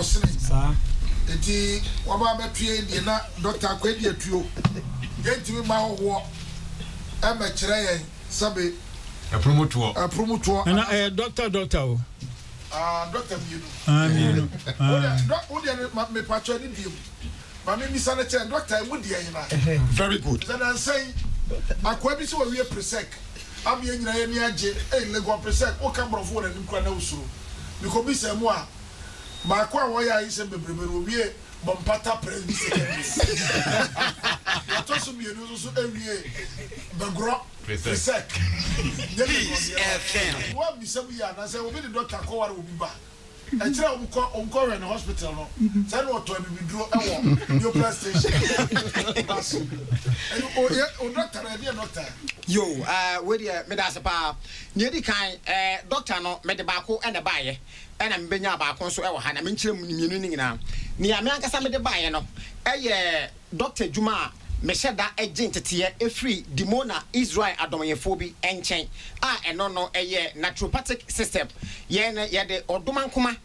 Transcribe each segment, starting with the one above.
osene sa enti waba betue die na doctor akwedi atuo yentimi ma ho e ma kire yen sabe promotor na doctor o doctor Mienu me patcho ni dim ma me misale che doctor e mudi yen na very good then I say akwa bi so we presec am ye nyina ye ni age lego presec o ka brofo na nim kra na usuru because bi se mo a ma kwa wo ya ise bebrebe ro wie bompata president to so Mienu so ewie bagro presec FM what bi se ya na say obi the doctor ko ware obi ba e kire onko we na hospital no say no to bi duro e wo new PlayStation o doctor e dey doctor yo we dey me da se pa ne di kan doctor no me de ba ko e na baaye e na mbenya ba ko so e wo ha na me nkire mu Mienu ni nyina ni ame ankasa me de baaye no e ye doctor Juma me sheda agent tete e free Dimona Israel adomyefo bi enchen eno no eye naturopathic system ye de odomankoma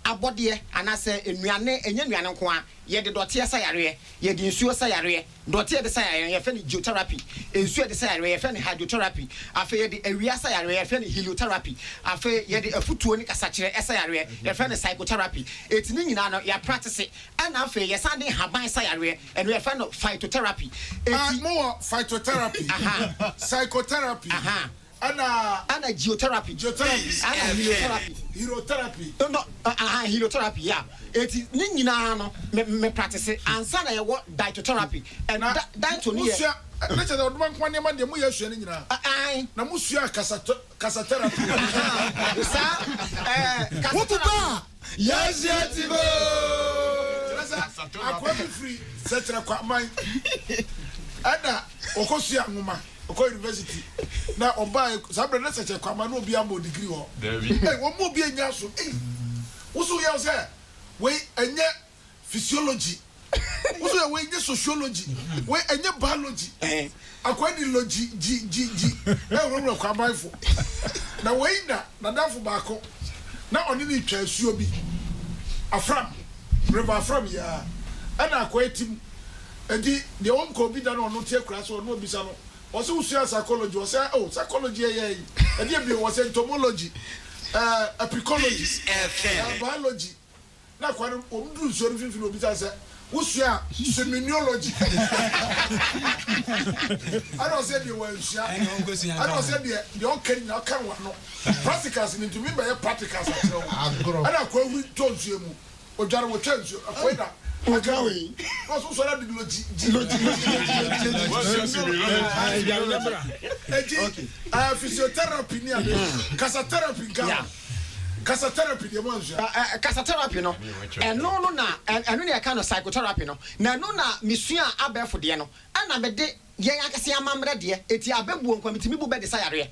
abode anase enuane enye nuane nko a ye de dote sayare ye de nsuo sayare dote de sayare ye fe ni geotherapy nsuo de sayare ye fe ni hydrotherapy afa ye de awia sayare ye fe ni heliotherapy afa ye de afutuo ni kasakire sayare ye fe ni psychotherapy etini nyina no ya practice ana afa ye sande haban sayare eno ye fe no phytotherapy more phytotherapy psychotherapy ana geotherapy ana heliotherapy no heliotherapy yeah eti ni nyina no me practice ansa na ye wo dietotherapy and diet no ye na che do man kwa ne ma de mu ye hwe ni nyina na mu sua kasa therapy sa kasa yes yetibo akwa free setra kwa man ada okosua nguma Oko university na oba sabre na seche kwama no obi amo degree ho wo mo obi anya so wusu ya say we enye physiology wusu ya we enye sociology we enye biology akwani logi g ro kwama ifo na we na dafo baako na oni ni twa asuo bi afram river afram ya ana akwatim edi de onko bi da no no tie kura so no obi sa no also psychology was psychology and you was entomology epicology biology na kwa omdu so nfifin obi ta say usua seminology I don't say the word I don't say the okay na kan wa no practicals need to be by practicals ana kwa wi tonsu emu odware wo twansu akwa da Agawe. Also, so that physiotherapy near casa therapy. Casa therapy, the ones. Casa therapy, no. And no, and only a kind of psychotherapy, no. Now, no, Monsieur Abe for the ano. And I'm a day, young Cassia Mamma, dear. It's your baby won't come to me, but the Sayare.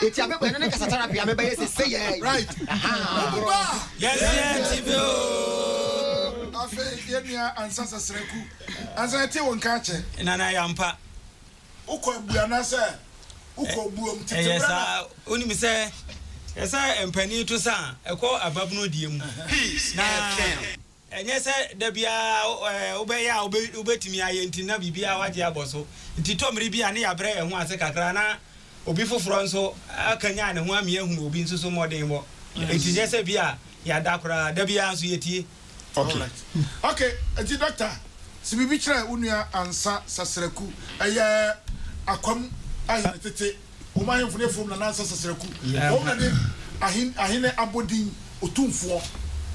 It's your baby and casa therapy. I'm a say, right. Yes, afe yenia ansasa sreku anzate won ka che nana yampa uko buana se uko buom tete yesa oni mi se yesa empani to sa eko ababno diem na enye se da bia obeya obetimi ayenti na bibia waje aboso nti tomri bia ne yabre ehu ase kakra na obi foforo nso akanya ne ho ame ehunu obi nso so moden bo enti yesa bia ya dakora da bia nso yetie. Okay, doctor. Si bibi kire unua ansa sasreku eye akwam ayetete o ma hemfune fom na ansa sasreku o na de ahine abodin otumfo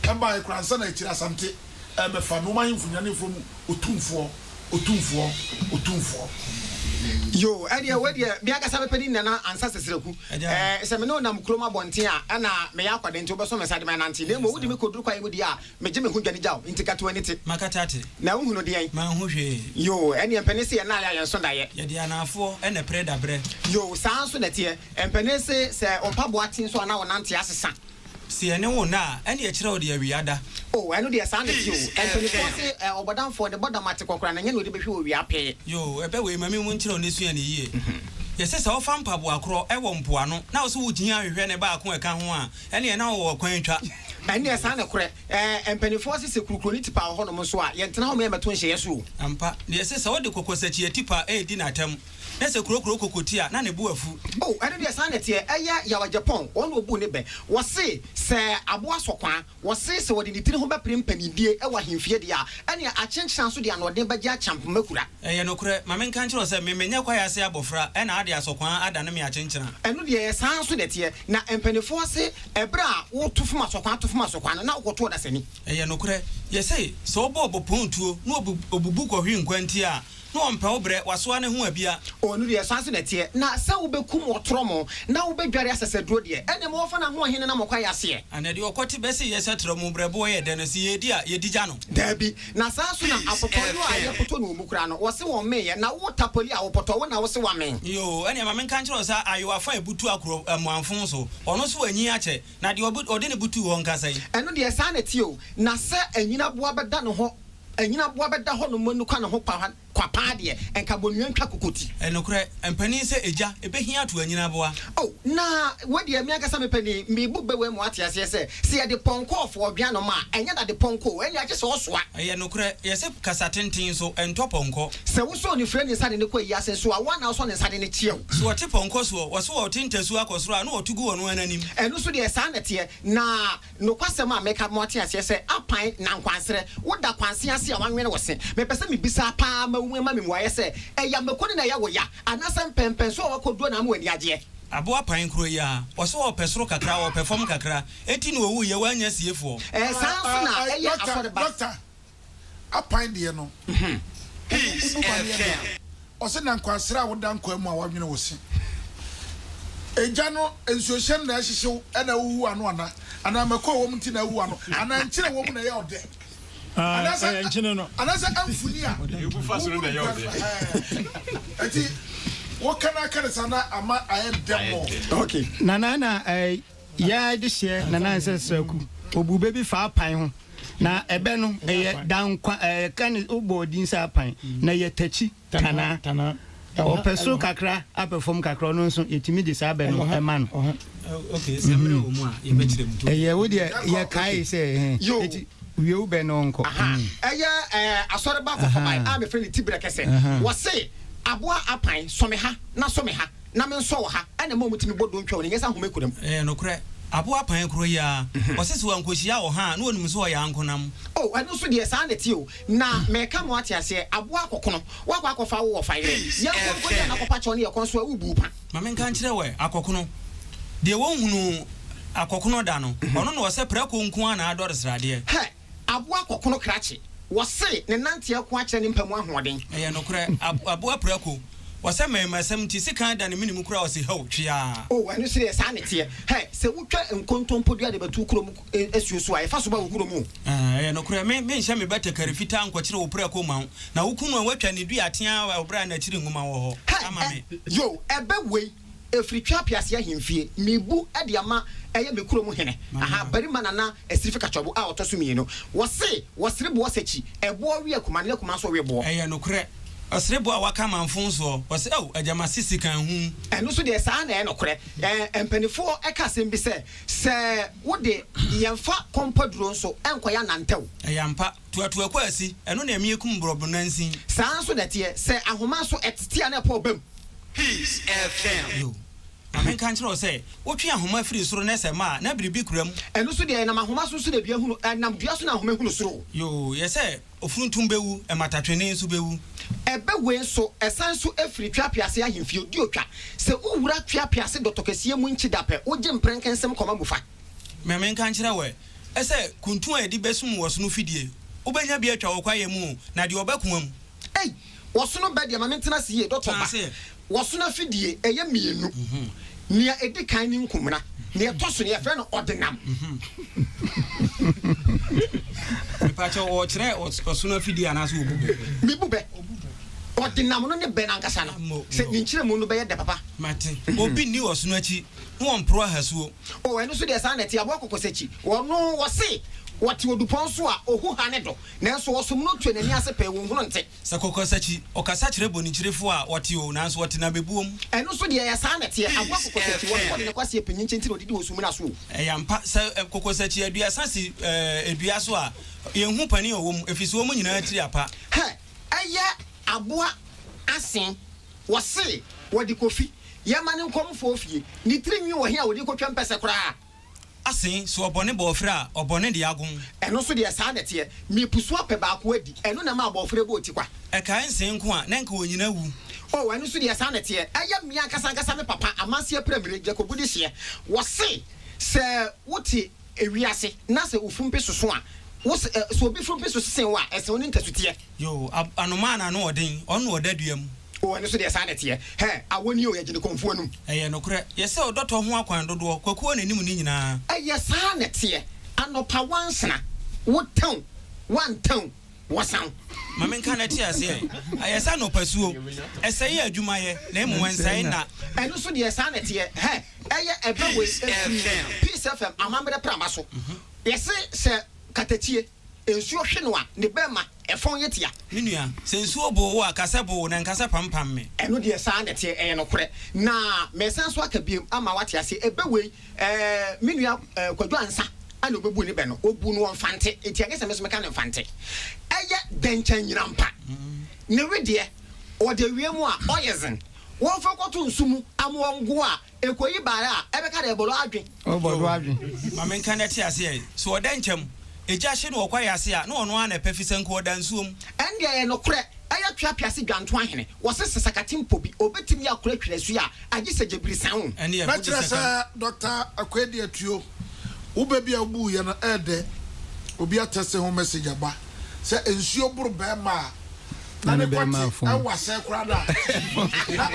e ba ekura ansa na ekira asante e mefa no ma hemfune na fom otumfo yo edia we dia bia ka sabe pedi na ansa sesreku se me no nam kroma bonten a na me ya kwade nti obeso me sade me nanti na mo wudi me koduru kwa yudi a me je me hu dwane jaw nti ka to anite makatate na wo hu no de ma hu hwe yo ene empenese ye na ya yenso daye ye dia na afo ene preda bre yo sanso na tie empenese se opabo atin so na wo nante asesa si ene wo na ene ye kire wo de awiada oh eno de sande ti o empenese obodan for the border mate kokora na nye no de behwe owi ape yo ebe we mami mu nkire one sua ne yie Yes, so fan pabo akro e wo mpoano na wo so wugyina hwehwe ne ba ko e ka ho a ene na wo kwan twa ene esa na kore empanifo se kurukuro ni tipa ho no mo so a ye ntena ho me meto nhye yeso ampa yes so wo de kokosachi tipa e di na tam na se kurokuro kokoti a na ne bu afu oh ene de esa na tie eya ya wa Japan won obu ne be wo se abo asokwan wo se wo de nitiri ho be prempanidie e wa hemfie de a ene a chenchen so de na ode ba gya champ makura ye no kore ma men kan kiro se me menya kwa ya se abofra e na ade asokwan ada na me a chenchen eno de esa so de tie na empanifo se ebra wo tufum asokwan na wo to da sani ye no kore ye se so obo pontuo no obubu ko hwi nkwanti a no ompa obre wasoa ne ho abia onu de sanse na tie na sa wo bekum otromo na wo bedware aseseduro de ene mo fa na ho hene na mokwa yase anade okoti bese yese tromo brebo ye de no si yedi a yedigya no dabi na sanso na apotolo a ye poto no omukura no wo se wo meye na wo tapoli a wo poto wo na wo se wa men yo ene ma men kan kiro sa ayo afa ebutu akro amuanfon so ono so anyi ache na de ode ne butu ho nkasa yi eno de sa na tie o na se anyina boa beda no ho anyina boa beda ho no manu kwa no ho pa kwa paade enka bonua ntwa kokoti enokure empani se eja ebehia to anyina boa oh na wadi emi akasa mepani me bube we mu atiase se ye de ponko of odwa no ma enya da de ponko enya age se osoa enokure yese kasa tenten so ento ponko se wo so ni frɛ ni sade ne kwa yase so a wana so ne sade ne kiew so wote ponko so wo so otintasu akosoro a na otugu wono ananim enu so de sa na tie na no kwasem a meka mu atiase se apan na nkwansere wo da kwanse ase a wanwene wo se me pese me bisa pa ma ma me muaye se eya mekoni na ya wo ya anasa mpempen so wakoduo na amwani agye abo apan kro ya wo so opesoro kakra wo perform kakra eti no owu ye wanya siefo sanso na eya afode ba doctor apan de no o se na nkwansra wo da nkwa mu a wadwene wo se eja no ensuohye na hyehyew na wuwu ano ana mekọ wo mti na wuwu ano ana nkyere wo mu na ya ode anasa amfuni a you fasoro na yo de ati wo kana sana ama aye demo okay nana ya de hye nana nsesaku obube bi fa apan ho na ebe no dankwa kan obodin sa apan na ye tachi tana o peso kakra aperform kakra no nso etimi de sa abe no ema no okay semre o mu a ye betire mto wo de ye kai se eti we ube no nko asore ba ko fa a me friend tibira kese wo se aboa apan some ha na me nso wo ha ana mo mutimi bodo ntwa woni ngesa home kuram no kure aboa apan kuro ya osese wa nkohia wo ha na onum so wo ya nkonam oh anu so de sa na ti o na me ka mo atiase aboa akokono wa kwa akofa wo fire ya ko na kopa cho ne ye konso ubu pa ma men kan kire we akokono de wo hunu akokono da no ono no se preko nko ana adore srade he aboa akokono krache wo se ne nante ako akire ne mpamu ahoden no kure aboa preko wase memasem ti sika da ne minimu kura wase ho twia oh anu sire sa ne tie he se wutwa nkontompo dua de batu kuro mu esuoso a efa so ba wukuro mu no kura me nhya me bata karifita nkwakire wo preko ma na wukunu a watwa ne dua atia wa obra na chire nguma wo ho ama me yo ebe wei efritwa piase ahemfie mebu ade ama eye me kuro mu hene aha bari manana esirifi kachobo a otoso mieno wose bo wasechi ebo wi akuma ne akuma so wi bo no kura asrebo a waka manfonso wose ajama sisi kan hu eno so de sa na enokore empanifo eka sembi se wode yemfa kompaduro nso enkoya nantew yampa tuatu kwa asi eno na emiekum brobo nansin sa nso de tie se ahoma so etetia na pa obam Peace FM yo amen kan kiro se wotwe ahoma firi soro na sema na biribi kuram eno so de na ahoma so de bia hunu nam dua so na ahoma hunu soro yo yese ofuruntum bewu ematatwene nso bewu ebe we so esanso efiri twapiase ahemfie di otwa se uwura twapiase dotokesie mu nchi dape oje mprenkensem koma bufa memen kan kira we ese kuntun a edi besum wosono fidie obenya bia atwa wokwaye mu na de obakuam wosono be de mamentena sie dotoba wosono fidie eye mienu nia edi kan ni nkumra nia toso nia fre no ordinam pacho o kire wosono fidie anaso obube mi bube ordinam no ne be na nkasa no se nchire mu no be ye de papa mate obi ni wosono achi won pro hasuo o eno so de sa na ti abo kokosechi wono wose what you do ponso a ohu hanedo nanso osum no twa nani ase pe wo hunu nte sakoko sachi okasa kire boni kirefo a wate o nanso wate na bebuom eno so de ya sa nete agwa kokosachi wo de kwase penyin nti no didi osum na so yampa kokosachi adua sansi edua so a yenhu pani owom efisi wo mu nyina tiri apa he eye aboa asen wose wodi kofi yamane nkomfo ofie ni tirinwi wo he a wodi kotwa mpese kora asen so obone bo fra obone de agun eno so de sa nete mi pusu ape ba ko adi eno na ma bo fra bo tikwa e kan sen ko a na nka wonyina wu oh eno so de sa nete aya mi akasa me papa amanse premier Jacob di hye wose se woti ewiase na se ofumpe soso a wose so obi fumpe soso sen wa ese oni ntasutie yo anoma na no odin ono odaduam oh eno so de sa nete he awoni o yagine konfuo num eye no kure ye se odoto ho akwan dodo kwakuo nanim ni nyina eye sa nete anopa wansena wotan wantan wasan mame nka na ti ase ayesa no pasuo ese ye adwuma ye na emu wensan na eno so de sa nete he eye ebewe Peace FM amambre prama so yese se katachie ensuo hwe no a ne bema efon yetia minua se ensuo bo wo akasa bo na nkasa pampam me eno de sa nete eye no kore na mesan so akabiem ama wate ase ebewe minua kwadwo ansa ana obebu ne be no obu no mfante eti agese meso meka ne mfante eye dencha nyirampa ne wede o de wiemu a oyezen won fa kwato nsumu amwongo a ekoyi bara a ebeka de bolo adwen bolo adwen mame nka na ti ase so odanchem eja hye no okwa yase a na ono ana pefisen ko odansuom ende ye no kore aya twa piase dwanto ahene wose sesakati mpobi obetimi akora twerɛsu a agye segebirisan ene ye na kyerɛ Dr. Akwedi Atuo wo baby abu ye na ede obi atese ho message aba se ensuo buru be ma na ne kwati awa se kura da na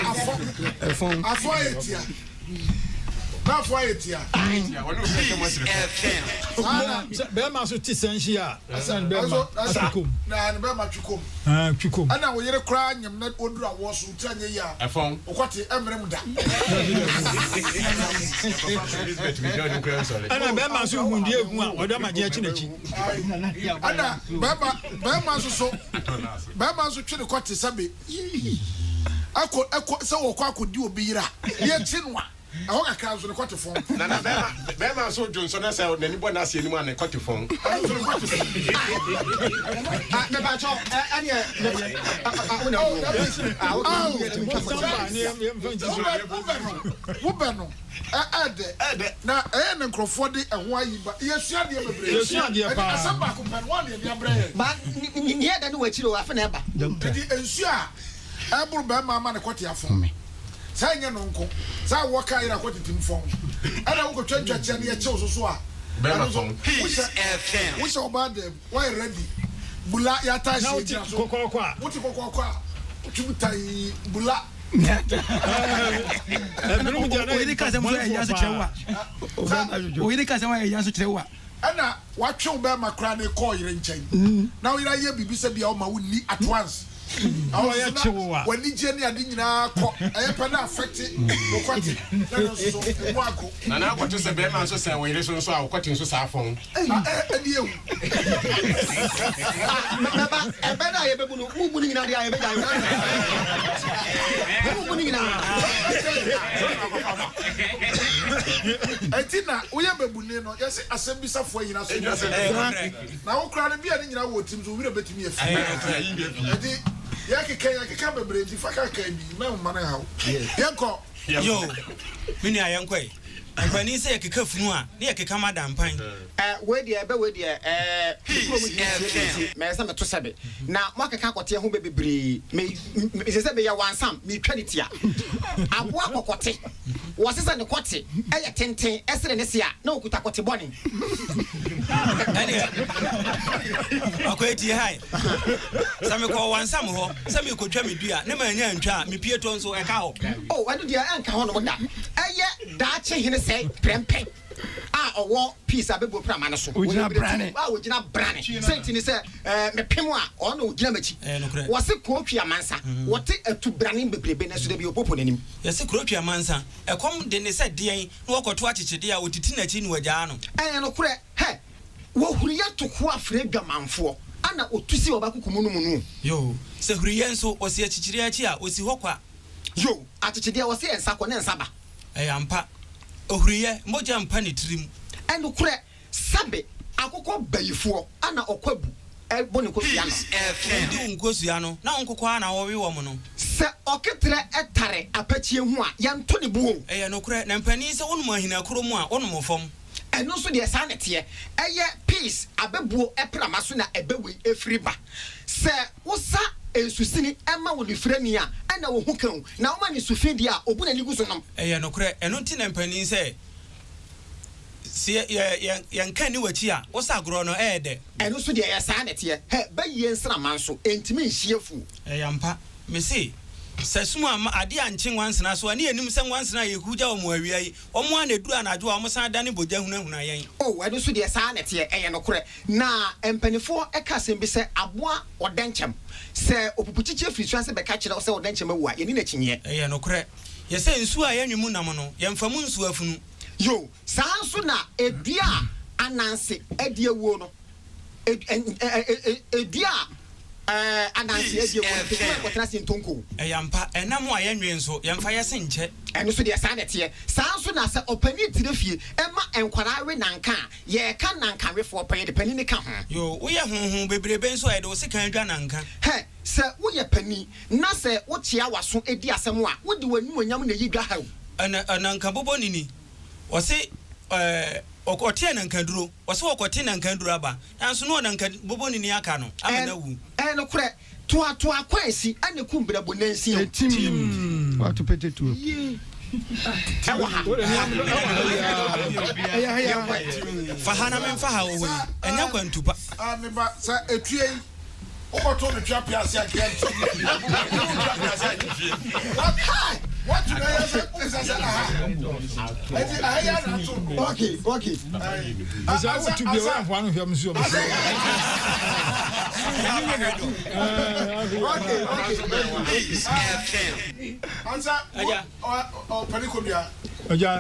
afo etia na afo etia wonu se mo sire be ma so ti sanji a asan be ma atwakom na ne be ma twukom twukom ana wo yere kura nyem na oduru awo so tanye ya afon okwati emrem da ana be ma so hundu ehu a odo ma je achi na chi ana be ma so twene kwati sabe akọ se wo kwa akodi obi yira ye chinwa aho kakra zo ne kwati fon na be ma so Johnson na say nani bo na asie ni mu an kwati fon me ba cho ane wo beno ade na ne nkrofo de eho ayiba yesua de bebre yesua de pa asaba ko pen one de abre ba ni ya da ni wachiro afa na eba di ensua aburu ba mama ne kwati afon sanya no nko sa wo ka ira kwati timfon ana wo ko twatwa chia ne ye che so a be ma fon Peace FM wo so ba dem why ready bula ya ta shi ja so kokokwa wuti kokokwa tubutai bula oyiri kasa mo ya so chewa oyiri kasa mo ya so chewa ana watwe ba makra ne call yire nchen na wo ira ye bibisa bia o ma wo ni at once awo ya chewa wani je ne ade nyina ko ayepa na affect wo kwati na so wo ako na akwato se be ma so sen wo yire so a kwati so sa afon edi ewu baba ebe na ye bebu no ubu ni nyina dia ye be ja ubu ni nyina etina wo ye bebu ne no yesi asembisa fo nyina so na wo kra ne bia ne nyina wo tim so wire betimi afi edi yake bebre di faka ka bi me mo na hawo yenko yo mini ayenkoi ampani se yake kafunu a ne yake kama dampan we dia be we dia me se me to sebe na mwakeka kote ho bebre me se sebe ya wansam me twanitia aboa kokote wo se ne kote eye tenten esere ne se a na okuta kote boni akweti hai same ko wansam ho same ko twa medua ne ma nya ntwa me pieto nso eka ho oh wadu dia enka ho no da eye da che hene se prempe owo peace abebo prama no so ojina brane ojina brane senti ni se me pemo a ono ojina machi wo se ko twa mansa wo te atu brane bebrebe na so da bi opopo nanim ye se ko twa mansa ekom de ne se den na wo koto achichede a otiti na chi ni wagya no no kure he wo huriya to ko afre dwamanfo ana otusi obakukumu no mu no yo se huriya nso osi achichiri achi a osi hokwa yo achichide wo se ensa ko ne nsaba ampa ohuriya moja mpa ne tirim enu kure sabe akoko bayifo ana okwabu ebo ne kosua no ndi nkosua no na nkokwa na wo we wo mo no se oketre etare apachie hu a yanto ne buo no kure na mpani se wonu ahina kuro mu a wonu mo fom eno so de sa nete eye peace abebuo eprama so na ebewe efriba se wosa ensusini ema wo difrani a ana wo hukan na wo ma ni sufindi a obuna ni guso nom no kure eno nti na mpani se si yanka ni wachi a wosa agro no de eno so de sa nete he bayi ensra manso entimi nhiefu ampa me se sasuma ade anche wansena so ani anim se wansena yehuja o mo awia yi o mo anedu anajo o mo san dane boja hunahuna yen eno so de sa nete no kure na empanifo eka sem bi se aboa odenchem se opupuchiche frisuan se beka kire se odenchem awu a yeni na kinye no kure ye se nsu a yanwemu nam no ye mfamu nsu afunu yo sanso na edua ananse edie wo no edua ananse edie wo ko trase ntonko ampa enam a yanwe nso ye mfa yese nche eno so de sanete sanso na se opani tirefie ema enkwara we nanka ye ka nanka we fo opani de pani ne ka ho yo wo ye honhon bebrebe nso e de wo se kan dwa nanka he se wo ye pani na se wo tia waso edi asem a wo de wanu onyam na yi dwa ha nanka bobo nini wose okote nanka duro wose okote nanka duro aba nanso no nanka bobo nini aka no amana wu no kure to akwansi ane kumbra bonansi team what to put it to fahana men faha wo enya kwantupa me ba sa etue okoto ne twa piase agent what you know is okay is I want to be one of them so answer oh panikobia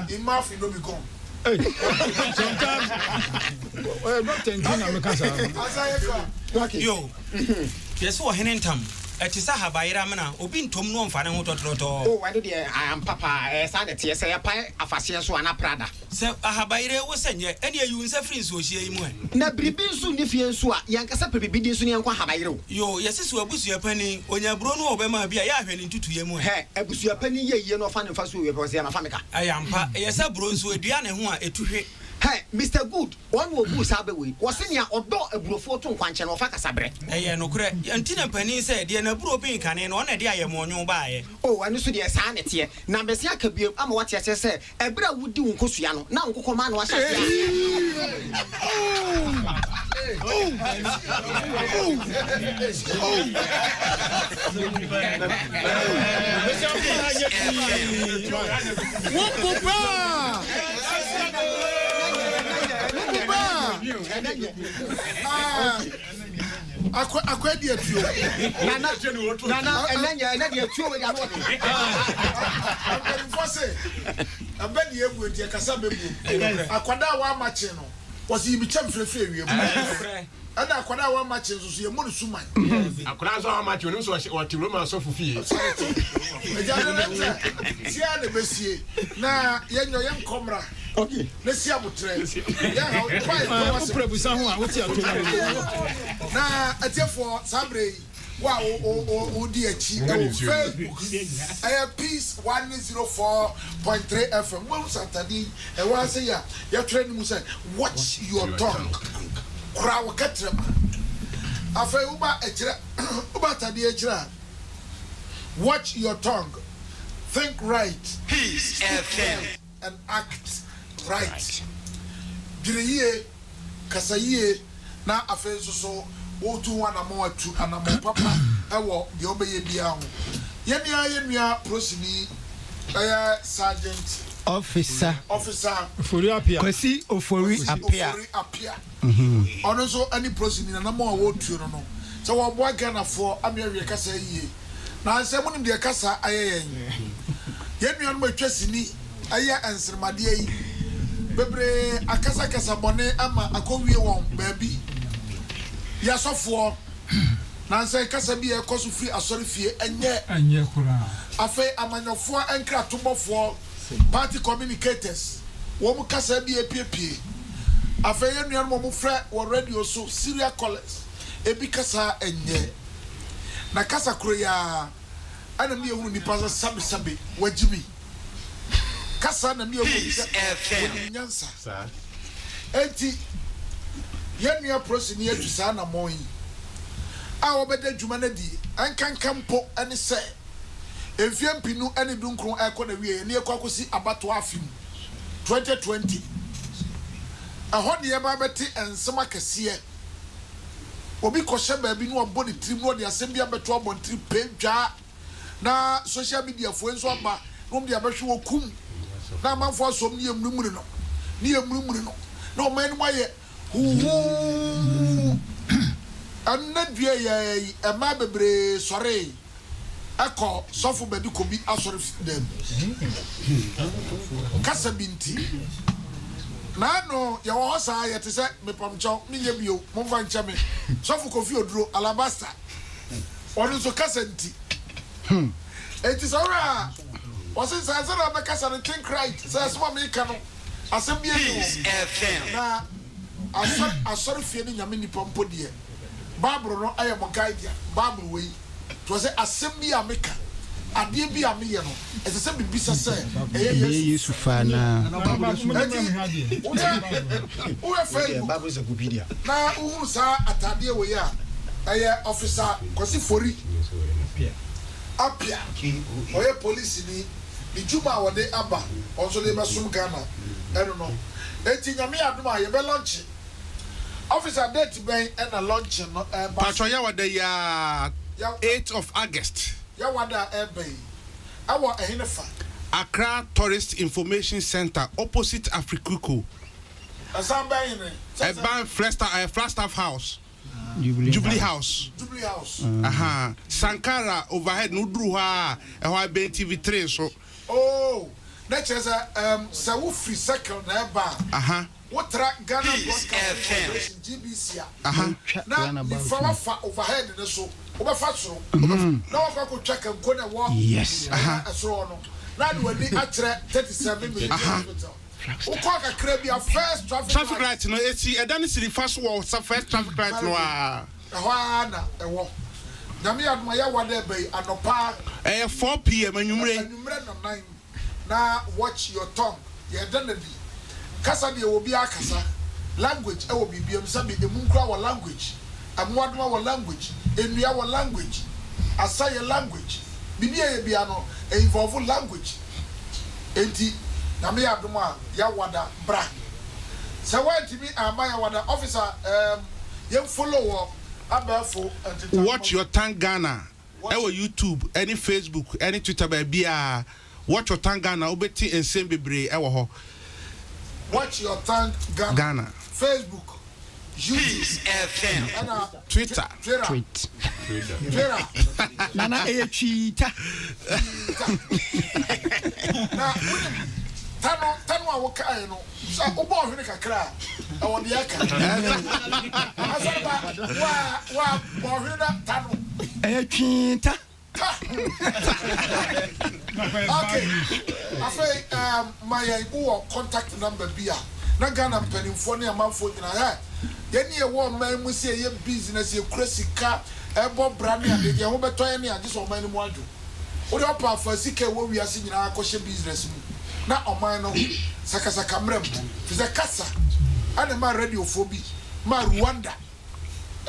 enough no be gone hey sometimes not thinking I'm answer yo yes wo henentam etisa habayira mena obi ntom no mfa ne ho totroto I do the I am papa sa de tie say pa afase so ana prada se habayire wo senye ene ayu nsa free nso ohie yi mu na bribi nso ni fie nso a yankasa pebibi di nso ne yankwa habayire yo yesesu abusua pani onyabro no obema bia ya ahwe ne ntutuye mu he abusua pani ye no fa ne fa so we pe se na fa meka ayampa yesa bro nso edua ne ho a etuhwe hey Mr Good one wo bu sabe we wo se nia odo aburofo to nkwanche no fa kasabre no kure antina pani se de na buro bin kane no na de ayemonwo baaye anu so de sa nete na mbese akabiem ama wate ase se ebra wudi wo nkosua no na nkokoma na wa hya akwa dia tuo nana enanya na dia tuo we ya no force abani ebu enti kasa bebu akwada wa mache no wasi bi cham frefre wiem ana akwada wa mache so ye mo suman akwada so wa mache no so wa ti roma so fufie ejado na tia na besie na yenyo yen komra okay let's see abutre ya ha why prebusa ho a woti ato na atefo sabre wa o di achi Facebook I peace 104.3 FM well Saturday e wa say ya training mu say watch your tongue kra wa katrema afai uba ejira uba tadi ejira watch your tongue think right peace and act right giriye kasaye na afai so wotu wana mo atu anamo papa ewo de obeye bia ho yemia prosini sergeant officer ofori apia kwasi ofori apia ono so ani prosini na mo wotu no so wo bo Ghana for amewe kasa yie na se munim de kasa ayeyen yemia no matwasini aya ansirmade yi bebre akasa bone ama akowie won baabi ya sofo na nse kasa bi e koso free asori fie enye kura afa amanyofo enkra tobofo party communicators wo mu kasa bi epiepie afa ye nuan mo frɛ wo radio so serial callers ebi kasa enye na kasa kro ya ana mi ehunu nipa sabe wajimi kasa na mi ehunu nyansa enti ye nua prosini atu sa na mon yi a obeda dwuma na di ankankampo ane se efie mpinu ane dunkron ekọ na wie ne ekọ akosi abato afim 2020 ahọ de ba beti ensema kese obi kɔhyɛ baabi no ɔbɔ ne tirim no de asɛm bi abeto abɔ ne tirim pedwa na social media fo nso aba no de abɛhwe wɔ kum na amanfo asom ne yɛmurumuru no na ɔman no ayɛ huhu anadua yɛ ɛma bebree sɔre akɔ sɔfo baabi kɔbi asɔre dam kasa binti na no ya wo sa ya te se mepamcho minya bio momfa ncha me sofu kofi oduro alabasta onu so kasanti enti sora wasin sa na be kasa no think right say asoma me ka no asem bia ni na asori fie ni nyame ni pompo de bible no ayemo guide bible we to say asem bia me ka ade bi a me ye no ese se bibisa se Yesu fa na o Facebook Bible is a Wikipedia na uhuru sa atade we ya eye officer kosi fori apia oye police ni juma wode aba onso le basum Ghana eno no eti nyame aduma ye be launch officer date ben na launch no Patro ya wade ya 8th of August ya wada ebe awo ehinefa Accra Tourist Information Center opposite Afrikuko asamba ine Eban Flagstaff House Jubilee House aha Sankara overhead no duru ha e ho Ben TV3 so oh that is sa wo free circle na eba aha wotra Ghana Broadcasting GBC aha na fa overhead ne so obefa soro na wo kwa check nko na wo yes asoro no na de wani akyere 37 million ukwa kakra bia first traffic light no esi edani siri fast wo first traffic light no na ewo nyame aduma ya wada bai anopa 4 pm anwumre no 9 na watch your tongue ye danadi kasa de obi akasa language e obi biam sabe emunkura wa language amwaduma wa language enua wa language asaye language bibi e bia no involve language enti na me aduma ya wada bra so want me am ya wada officer you follow abafo watch your tongue Ghana ewo YouTube any Facebook any Twitter ba bia watch your tongue Ghana obeti ensem bebre ewo ho watch your tongue Ghana Facebook YouTube FM Twitter nana Twitter na tano awoka no so obo hwene kakra e wode aka asaba wa bo hwene tano Twitter okay afei my contact number bia na Ghana mpanimfo ne amanfo nyina ha yeni e wo man mu se ye business ye krasika ebo brand ne ade ye ho beto ye ne ade so man mu adwo wo de opa fa sika wo wiase nyina akɔhye business mu na oman no sakasaka mrem fize kasa ana ma radio phobi ma Rwanda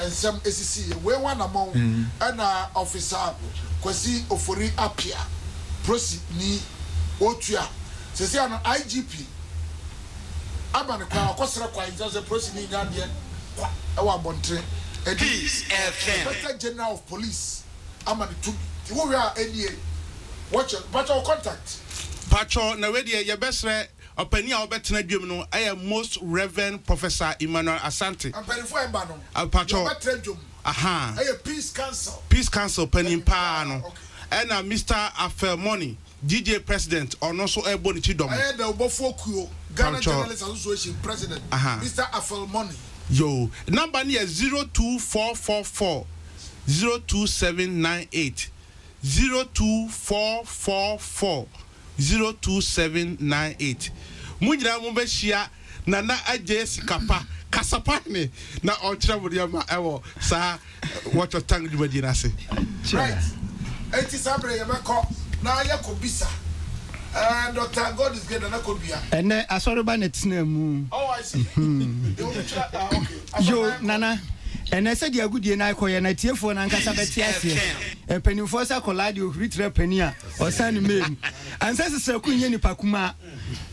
ensem esisi we wana mon ana officer kwasi ofori apia prosi ni otua sesi ana IGP abane kwa akosere kwa injaze prosi ni nyande e wa bontre Peace FM General of Police amane to wo we are any watch your contact Pacho na we dey ye besre opani a obetena dwem no I most reverend Professor Emmanuel Asante opani fo emba no Pacho aha Peace Council panin pa no and Mr. Afel Money DJ President or no so ebony chidom the obofo kuo Ghana Journalists Association President, Mr. Afel Money. Yo, number near 02444 02798 02444 02798. Munjira mumbeshia Nana Agyei Sikapa kasapane na ochira wodiama ewo sa what your tongue you dey say. Right. Enti sabre yemeko na yakobisa. Dr. God is good and I could be. And I saw the banet name. Oh, I see. Yo, Nana. And I said, you're good, and I call you a tear for an Ancasabetias. A penny for a collide you retre penia or send me. And says a circle in Pakuma.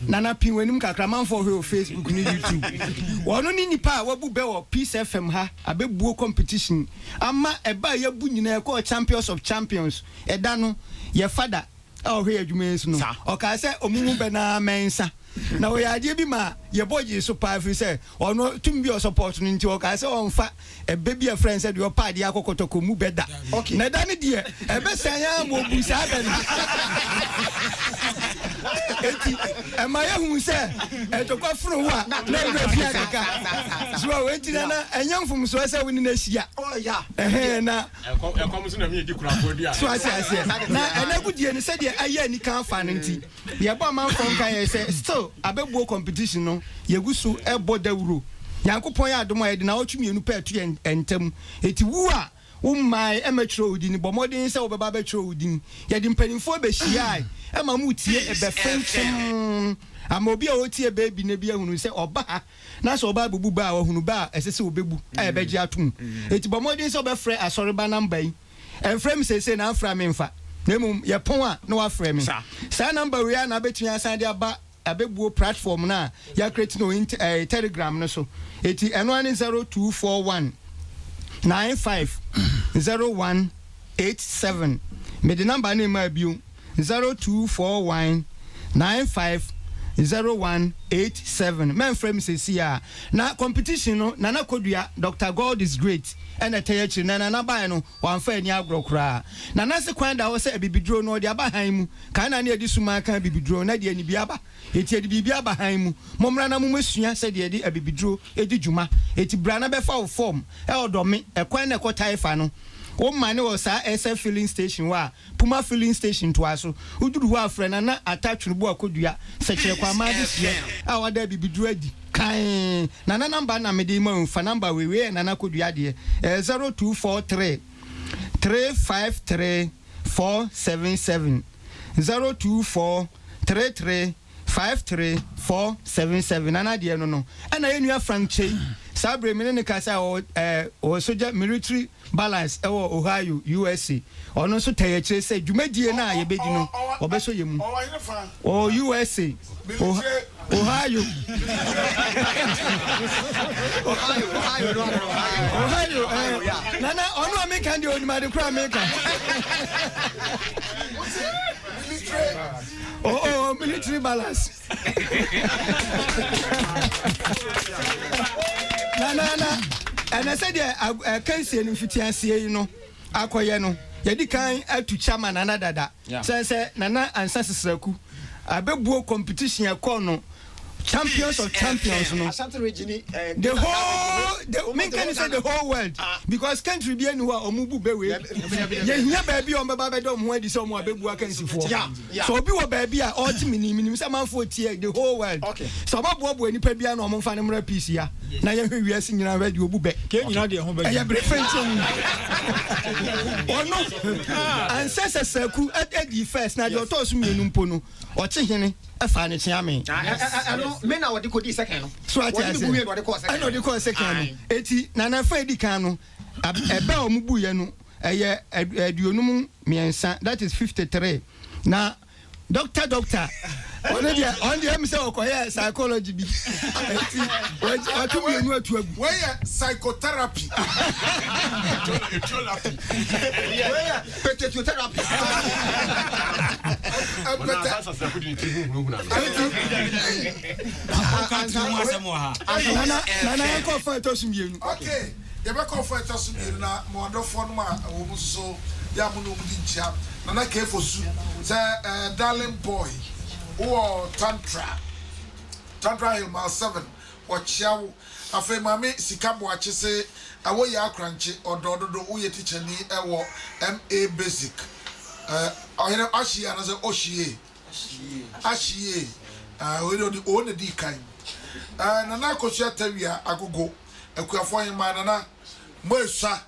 Nana Pin when you can for her Facebook near YouTube. One only power what bell Peace FM ha a big book competition. Amma a buyer bunina called champions of champions. A dano, your father. Oh, here you mean no. Okay, I say, Omubena mensa. Now we are Jebima, your boy is so powerful, say, or no, to be your support into okay, so on fat a baby a friend said your party, I could to move better. Okay, Nadani dear, a best I am will be happening. And my own say, and to go through what? No, so waiting and young from Swassa winning this year. Oh, yeah, now, so I said, now, and I would say, I can't find it. The Abama from Kaya said, still, a big competition, no, Yagusu, a border. Yanko Poya, do my now to me, you pay to and tem. It wua, my amateur within, but more than so, Baba Chodin, yet in penny for the Shia, and Mamuti, a French. I'm a baby, Nebia, who say, or Ba, Naso Babu Buba or Hunuba, as a so babu, I beg you to. It's but more than so, but Fred, I saw a banam bay. And frame says, now from Infa. Nemum ya ponwa no frame sa number we na betun asan dia ba abebuo platform na ya create no Telegram no so eti eno ani 0241 950187 me the number name ma biu 0241 950187 men frame says here na competition no Nana Kodua Dr. God is great and a teacher Nana buy no one fair ni agrokra Nana se kwanda wo se bibidro no de abahan mu kana na edi suma kan bibidro na de ani biaba eti edi bibia abahan mu momra na mumasua se de edi abibidro edi djuma eti bra na be fa form e odome e kwan na kotai fa no o mane o sa SF filling station wa Puma filling station to aso uduru wa frena na attach no bo akodua se kire kwa ma dis ye a wada bibidro adi kan na number na me dey ma fa number we na kodua de 0243 353 477 0243 353 477 nana de no ana enua franchise sabre me ne kasa o soldier military balance Ohio USA ono so tayekire say dwumadie na ye bedi no obeso yemu USA Ohio nana ono American de onima de kura American military balance na and I said I can't see any fitiansie you know akoye no yedi kan atu chairman anadada say nana ansasesaku abebuo competition yakọ no champions of champions no the whole world because country be anywhere omubu bewe ye hia ba bi o meba be do mo adi so mo abebu akansifo so obi wo ba bi a ultimate minim say manfo tie the whole world so babo bo anipa bia na o mo fa ne mra peace ya na ye hwe wiase nyina ready obu be ke nyina de ho ba ya breakfast ono ancestor saku adi first na de otoso mienu mpo no o che hene afa ne chia me me na wodi kodi second no so ati ase I know the call second eti na na fa edi kan no ebe o mu bu ye no eye aduonum miensa that is 53 na doctor on the am say okoye psychology bi eti watu mienu atu agu we psychotherapy therapy nana ko fa to sumienu okay ye be ko fa to sumienu na mo do fo no ma wo muso ya mo no mu di nchia nana ke fosu say darling boy or tantra Tantra Hill Mile 7 wɔkyia afei mame Sikapa akyese awo ya akranche odododo uye teacher ni ewo MA basic ohene ahie na se ohie we do the di kan nana akosua tawia agogo akuafo hema nana moesa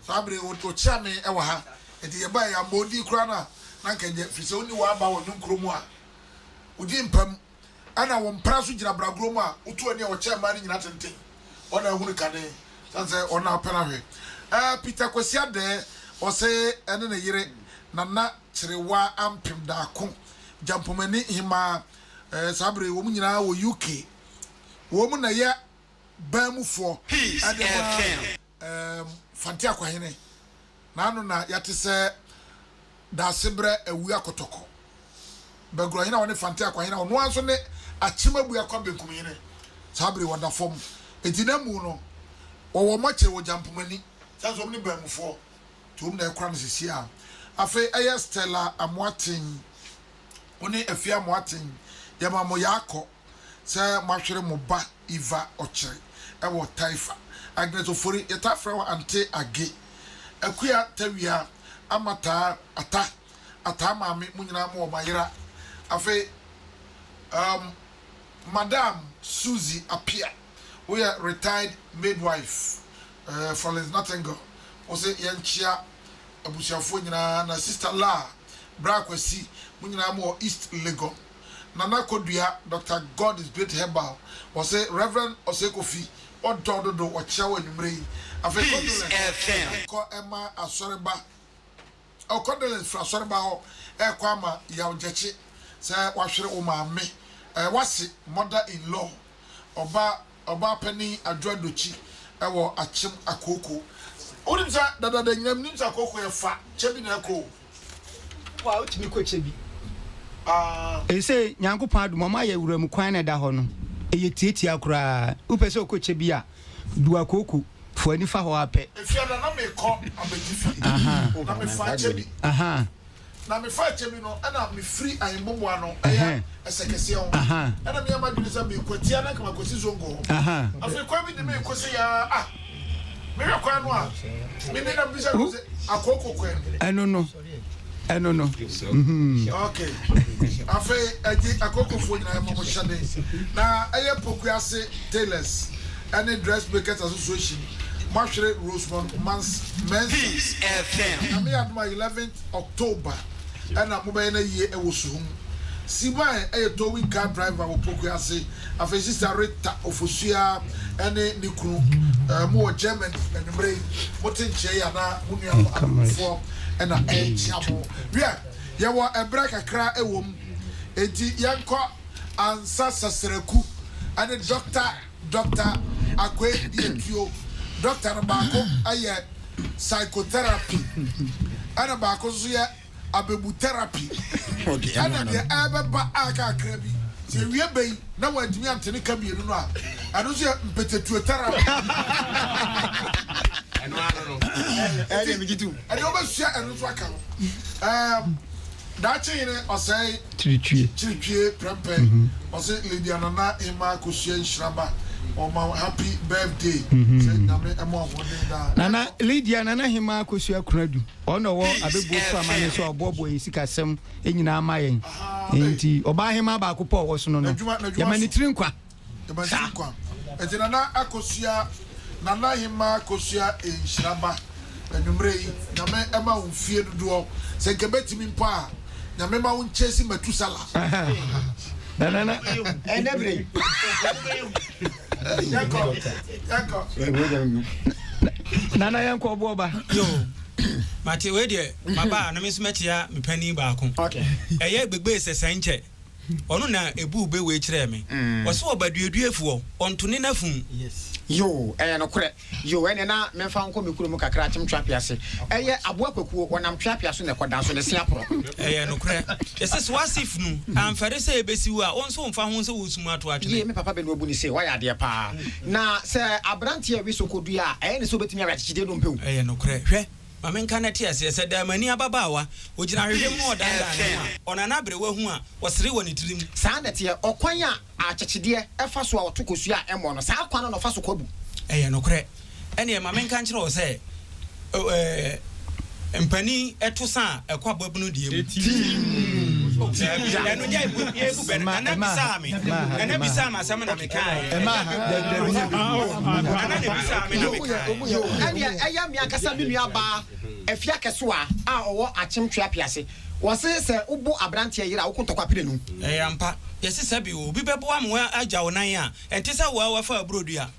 sabre wo chia me ewo ha enti ye ba ya modi kura na nkanje fise oni wa ba wonu nkromu a udi mpam ana wo mpra so gira bragromu a utu ani o chia ma ni nyina tenten ona hunu kane sanse ona apena hwe Peter Kwesiade ose ene ne yire nana chirewa ampem da ko jampomani hima sabre wo nyina wo UK wo mu na ya bamufo ade fanti akwahene nanu na yate se da sebre ewu akotoko bagro hina woni fanti akwahene ono anso ne achimabu akwa benkumine sabre wada fom etinamu no wo mache wo jampomani sanso mni bamufo tum na ekra no sisia afi eye Stella Amoatin oni afia Amoatin yama mo yakọ se mahwere mo ba Eva Ochire ewo Taifa Agnes Ofori yetafra wa ante age akua tawia amata ata maame munyina mo mayira afi Madam Susie Apia we are retired midwife from Nottingham ose yanchia abusiafo nyina na sister La Brakwesi munyina mo East Legon Nana Kodua Dr. God is great herbal was a Reverend Osekofi or Dodo or Chawa Numre FM ko Emma Asoreba o condolence fra Asoreba kwama ya ojechi se wahwere o maame wasi mother-in-law oba pani adwadochi ewo achim akoko onimsa dada nyam nimsa akoko ye fa chebi na ko wa utimi ko chebi ese nyankopon adumama ya wuram kwan na da ho no eye tietia akura upese okoche bi a duwa koko fo ani fa ho ape efiada na me ko abetifi na me fa chebi na me fa chebi no ana me free ayembomo ano esekese on ana me amadwini sa me kwatia na kama kosi zongo afi kwa bi de me kosi ya me kwa no a me ne na bisa kosi akoko kwen no okay afi aji akoko fo nyina mo shade na aye pokuase tailors any dressmakers association Marshall Rosemont Men's FM I'm here at my 11th October and I'm moving a year I was home Sibai a towing car driver of Pokuase afi sister Rita Ofosia any Nikru more German and brain motin chair na munia for and a chamo ya wa ebra kakra ewom enti yanko ansa sasereku and doctor Agyei Sikapa doctor Bako aye psychotherapy ana Bako so ya abebu therapy ana de abeba aka krabi se wie bei na wadimi antene ka bienu no a ano so mpetetu therapy eno ano no mi gitu ani obasia eno so aka dachi ne osai trichie prempe osai lady anana ema kosia nhraba oma happy birthday say nyame ema obode da nana Lydia nana hima kosua kunadu ono wo abebu so amane so obobo yisikasem enyina amayen enti oba hima ba akopọ wo so no yamani trinkwa enti nana akosua nana hima kosua enhraba enumre yi nyame ema unfie dodo se gebetimi mpa nyame ma unchesi matusala nana enebre Nana yanko oboba yo mate we de baba na mesmetia mepani ba ko eye gbegbe sesenche onu na ebu be we kire me wo so obaduaduafuo ontone na fun yo no kure yo ene na memfa nko mekuru mu kakra chimtwapia se eye aboa kwakuo wonam twapia so ne kodan so ne sia pro no kure ese wasif nu amfare se ebesiwu a onso mfa ho se wosumu ato atwe ye me papa be no obu ni se waya de pa na se abrantie wi so kodua ne so betimi abachide do mpewu no kure hwe mamenka na tia se da mani ababawa ogina hwehwe mu odanda na ona na abre wahu a wosere woni tirim saa na tie okwan a akyekede efa so a otokosu a emo no saa kwan no fa so kwabu no kre ene mamenka nkire wo se empani etusa ekwa babunu diem eno nya ebu ben na bisa ma sama na mekai aya mi akasa mi nua ba afia keso a owo achemtwa piase wose se ubo abrante yira wokontokwa pire nu ampa yesi sabi obi bebo amwo agya wonan a ente se wa fa abrodua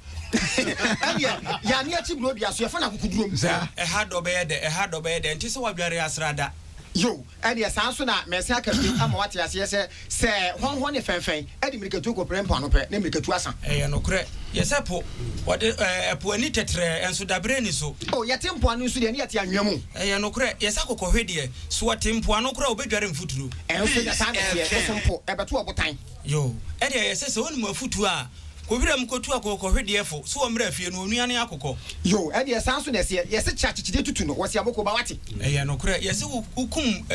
ya ni achi brodia so yafa na kukudurom ha do be de ente se wadware asrada yo ade sanso na mesi akapi ama wate ase se honhon ne fenfen ade mirikatu ko prempa no pe na mirikatu asa no kre yesepo wode epo ani tetre enso dabre ni so yete mpo anu so de ne yete anwemu no kre yesakokọ hwede so wate mpo anu kra obedware mfuturu enso da san de so mpo ebeto obotan yo ade yesese wonu mafutu a kobira mkotu akokọ hwede efo so omra afie no onuane akokọ yo ade sanso na yese chachide tutu no wose aboko ba wate no kre yese hukum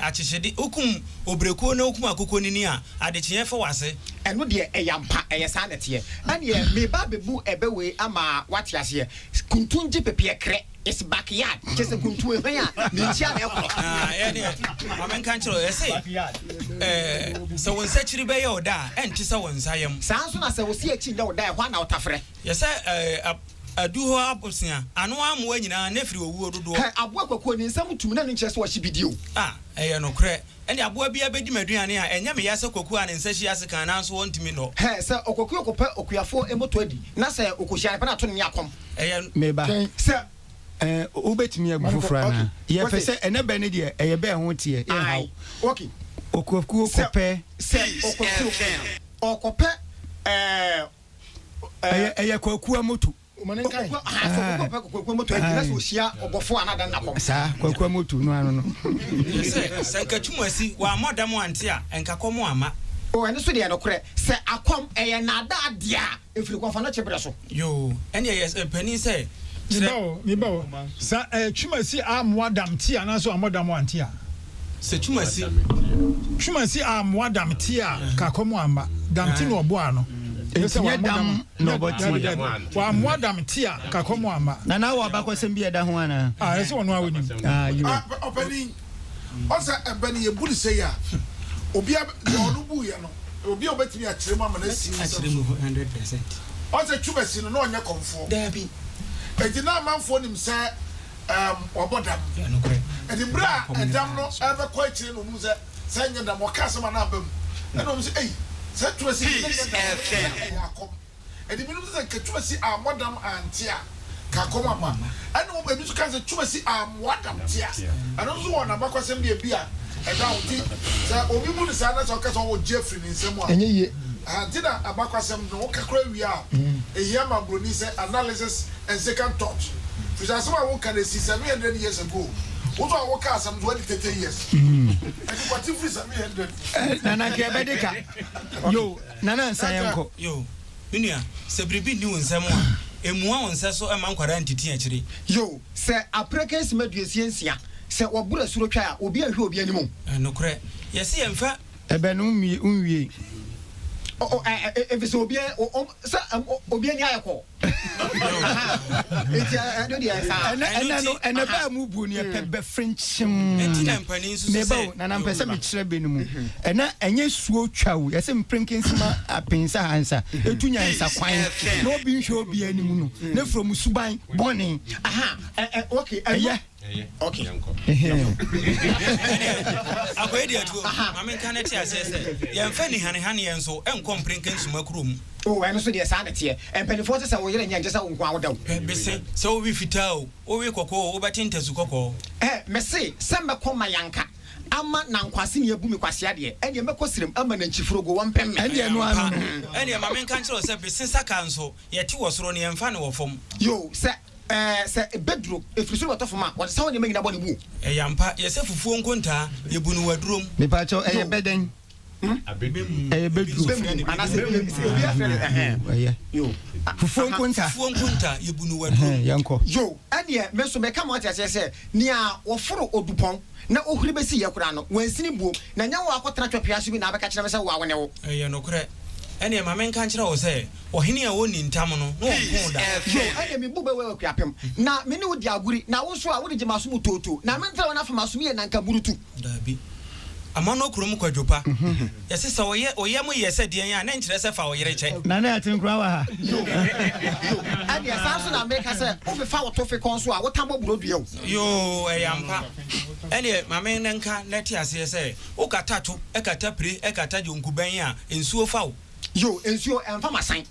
achechede hukum obreko na hukum akokọ nini a ade kyefe wase eno de eyampa san na tie ane me ba bebu ebewe ama wate ase kuntunje pepie kre is backyard just kuntu ehwan a mentia na ekro mamenka nchiro yese so wonsa chiri be yoda enti se wonsa yam sanso na se wosi echi nda oda ehwan na otafre yese aduho abosia anu amu anyina na firi owu ododo abo akwakuo ni nsam tum na nche se wo hyibidio no kre ene abo bia bedi maduane a enya me yase kwakuo a ne nsachi ase kan na so wontimi no se okwakuo okopɛ okuyafo emoto adi na se okohia ne na to ne akom meba se ubetimi agufufura na ye pese ene be ne de eye be ho tie haw okay okuku kopɛ se okopɛ eye kwaku amoto okopɛ moto na so hia obofo anada na kom sa kwaku amoto no anu no se nkatwumasi wa modam ante a enkakomo ama ene so de no kore se akom eye na da ade a efiri kwafa no chebre so yo ene yes pani se Mibo, sa chumasi amwadam tia na so amodam antia. Se chumasi amwadam tia ka komo amba. Dam ti no obo ano. Ese wa dam no boti. Wa amwadam tia ka komo amba. Na wa ba kwasem bi eda ho ana. Ese wono awoni. You. Opani. Osa ebani ebuli se ya. Obi onu bu ya no. Obi obetimi a kiremu amana si. A kiremu 100%. Osa chumasi no onye komfo. Dabi. Ejina manfo nim se obodam no kre edibra edam no ebe kwa chire no mu se senya dam okase ma na abam na no mu se se tuasi yakom edibinu se ke tuasi amodam antia ka kom ama ana mo ebi so ka se tuasi amodam tia ana so wona bakwasem bia eda oti se obi mu ni sa na so ka so wo Jeffrey ni nsem a enye Antina abakwasem no kakra wi a ehia mabroni se analysis and second thought. For some I won't can see 700 years ago. What I work as some 20 years. And what if 700? Nana Kebedeka. Yo, Nana Sayanko. Yo, Minia, Sebribi new in some one. And one says so a man quarantine actually. Yo, sir, a precase meduciencia. Sir, what Buddha Surocha will be a who be anymore. No cre. Yes, in fact, Ebenumi unwi. If it's Obia or Obia Yako. And a bad move near Pebble French Nebo, and I'm Pesa Michrebinum. And yes, so chow, yes, and prinking some pinsa answer. The two years are quiet. No being sure be any moon. No from Subai, Bonnie. Okay, yeah. Okay. Akwedi atu mame kaneti asese ye mfani hani enso enkom prinken sumakrum eno so de sanity e penifo se wo yere nya ngesa wo nkwa wodaw bese so we fitao o we kokko o batinta su kokko mese sembe koma yanka ama na nkwase ne abu me kwase ade ene mekosirem ama na nchifrogo wo mpem ene no anu ene mame kanchiro se bese saka nso ye ti wosoro ne mfa ne wo fom yo se bedroom efirisu wato foma wo se woni magina bɔ ne bu yampa ye se fufuo nkonta ye bunu wadurom me pa cho beden bedroom and I say we are friend yo fufuo nkunta yebunu waduro yanko yo ade me so me come out say nia oforo odupon na ohuri besi yakura no wansini buo na nya wo akotena twapia so bi na abeka kire me say wo awone wo no kure ene ma men kan kire wo say ohene a woni ntam no no pon da yo ade me bube we kwapem na me ne wo di aguri na wo so a wo di maso mu toto na me ntra wo na fa maso mi ye nanka burutu dabi amano kurum kwadwopa yesi sa oye mu yese de yan na nkire se fa oyere che na na atinkura wa ha ade asanso na me ka se wo fe fa wo to fe kon so a wo tambo burodu yo eyampa ene mame nenka leti ase se o kata to e kata pre e kata jonkuban a ensuo fa wo yo ensuo emfa masan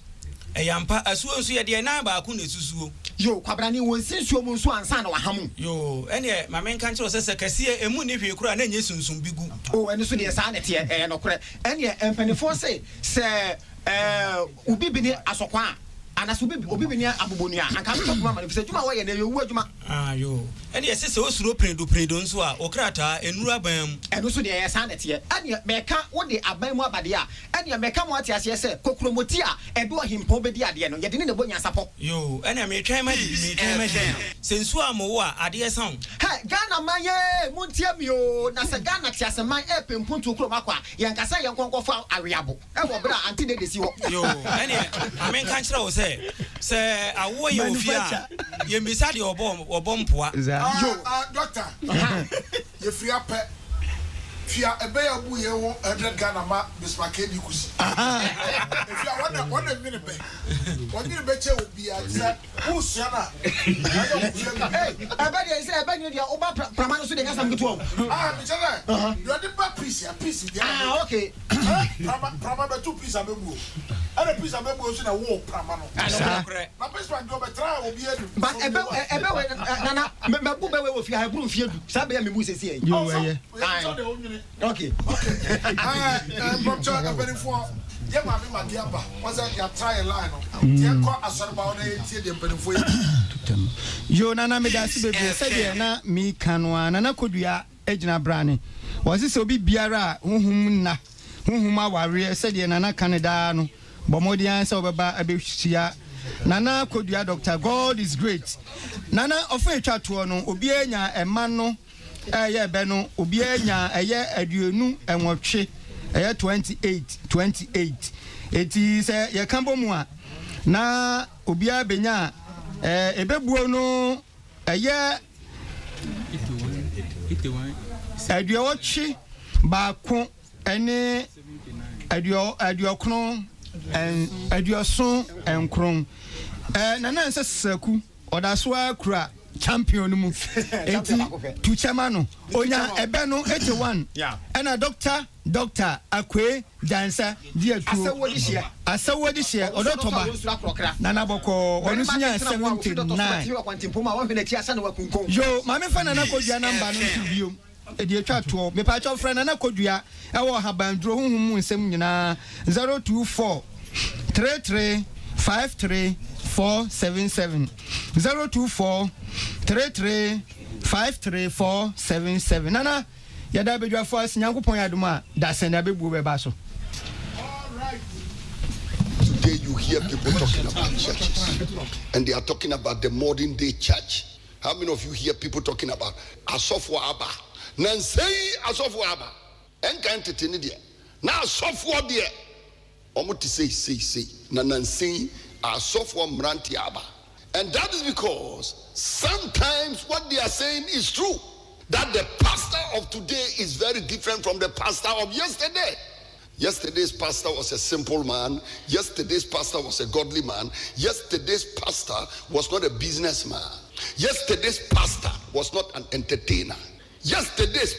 eyampa asuo nsu ye de na ba ku na susuo yo kwabrani won sinsuo mu nso ansa na wahamu yo ene mame nka nkire se kase emu ni hwe kura na nye sunsun bigu o ene so de sa na te no kore ene empanifo se ubi bi ni asokwa anaso obi bi ni abobonua anka me tokuma manifest juma wo ye na yewu adwuma yo ene yesi se osuro predo nso a okrata enura bam eno so de sa na te ene meka wo de aban mu abade a ene meka mo ate ase se kokromoti a ebe ohimpo be di ade no ye de ne bonya sapo yo ene me twan ma sensu amowo a ade san he Ghana maye muntia mi o na se Ghana ti ase man e pempuntu kroma kwa ye nkasa ye nkonkofo aweabo e wo bra anti de si wo yo ene amen kan kira wo se awo ye ofia ye mbisa de obo mpoa yo doctor ye free up fia ebe ya bu ye wo 100 Ghana ma bismake di kusi fia wona mini be woni be che obi a ze who sia na ebe de say ebe ni dia oba prama no so de nyasam gitu mi chere you dey ba piece dia okay prama be two piece abebu ana piece abebu so na wo prama no na piece one go be try obi edu but ebe we na me bu be we wo fia ebru fie du sa be ya me mu sesi e yo we okay from China very for yeah mama madiaba was ya try line no tie ko asorba ona tie de mpanifo yo nana me da si bebe se de na mi kanwa nana kodua agina brane wose se obi biara honhum aware se de nana Canada no bomodian se obeba abehia nana kodua Dr. God is great nana ofa etwato no obi enya ema no eye be no obi enya eye aduonu enwotwe eye 28 eti se ye kambo mu a na obi abenya ebebuo no eye 81 aduochi baako ene aduokron en aduoson enkron nana nse saku odaso akura champion mu enti tuchama no onya ebe no 81 ena doctor Akwe dansa dia tu asawodi hye odotoba nana boko onu sunya 79 yo mame fa nana kodua number no bio edi etwa to me pa cho friend nana kodua e wo habandro honhum nsem nyina 024 33 53 477 024 33 53477 nana yada bedwafo asinyankopon yadoma da senda bebu beba so. Today you hear people talking about churches and they are talking about the modern day church. How many of you hear people talking about asofo aba nansei asofo aba enkan tetene dia na asofo dia omuti say na nansei asofo mranti aba. And that is because sometimes what they are saying is true. That the pastor of today is very different from the pastor of yesterday. Yesterday's pastor was a simple man. Yesterday's pastor was a godly man. Yesterday's pastor was not a businessman. Yesterday's pastor was not an entertainer. Yesterday's